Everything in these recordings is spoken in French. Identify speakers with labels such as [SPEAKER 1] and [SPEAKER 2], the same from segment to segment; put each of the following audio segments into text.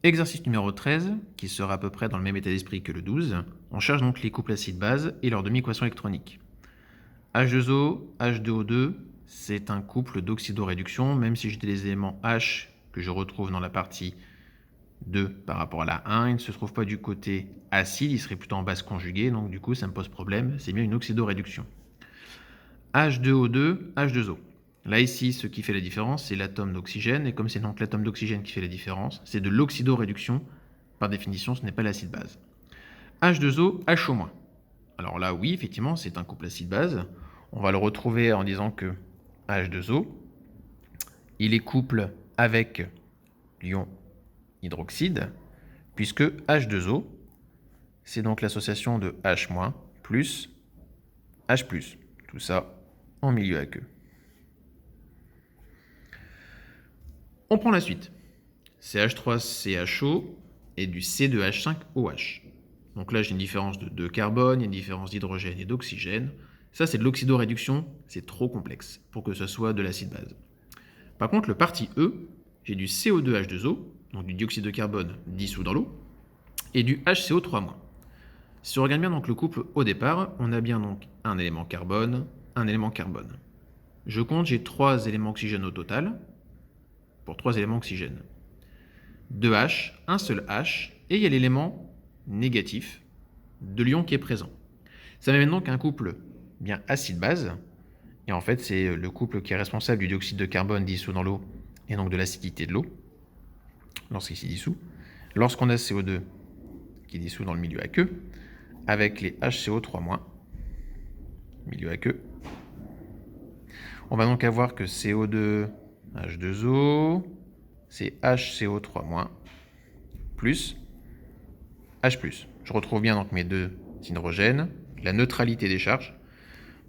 [SPEAKER 1] Exercice numéro 13, qui sera à peu près dans le même état d'esprit que le 12. On cherche donc les couples acide-base et leur demi-équation électronique. H2O, H2O2, c'est un couple d'oxydoréduction, même si j'ai des éléments H que je retrouve dans la partie 2 par rapport à la 1, il ne se trouve pas du côté acide, il serait plutôt en base conjuguée, donc du coup ça me pose problème, c'est bien une oxydoréduction. H2O2, H2O. Là ici, ce qui fait la différence, c'est l'atome d'oxygène, et comme c'est donc l'atome d'oxygène qui fait la différence, c'est de l'oxydoréduction. Par définition, ce n'est pas l'acide base. H2O, HO-. Alors là, oui, effectivement, c'est un couple acide-base. On va le retrouver en disant que H2O, il est couple avec l'ion hydroxyde, puisque H2O, c'est donc l'association de H- plus H+. Tout ça en milieu aqueux. On prend la suite. CH3CHO et du C2H5OH. Donc là, j'ai une différence de 2 carbones, il y a une différence d'hydrogène et d'oxygène. Ça, c'est de l'oxydoréduction, c'est trop complexe pour que ce soit de l'acide base. Par contre, le parti E, j'ai du CO2H2O, donc du dioxyde de carbone dissous dans l'eau, et du HCO3-. Si on regarde bien donc le couple au départ, on a bien donc un élément carbone, un élément carbone. Je compte, j'ai 3 éléments oxygène au total, pour 3 éléments oxygène. 2 H, un seul H, et il y a l'élément négatif de l'ion qui est présent. Ça m'amène donc à un couple bien acide-base, et en fait c'est le couple qui est responsable du dioxyde de carbone dissous dans l'eau, et donc de l'acidité de l'eau, lorsqu'il s'y dissout. Lorsqu'on a CO2 qui est dissous dans le milieu aqueux, avec les HCO3-, milieu aqueux, on va donc avoir que CO2, H2O, c'est HCO3- plus H+. Je retrouve bien donc mes deux hydrogènes, la neutralité des charges.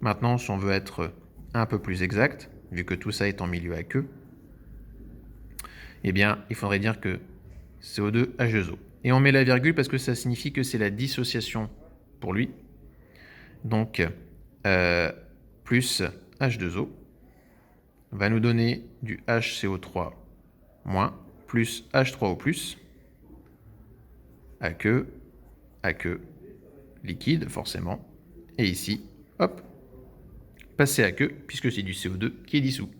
[SPEAKER 1] Maintenant, si on veut être un peu plus exact, vu que tout ça est en milieu aqueux, eh bien, il faudrait dire que CO2, H2O. Et on met la virgule parce que ça signifie que c'est la dissociation pour lui. Donc, plus H2O va nous donner du HCO3- plus H3O+, aqueux, liquide forcément. Et ici, hop, passer aqueux puisque c'est du CO2 qui est dissous.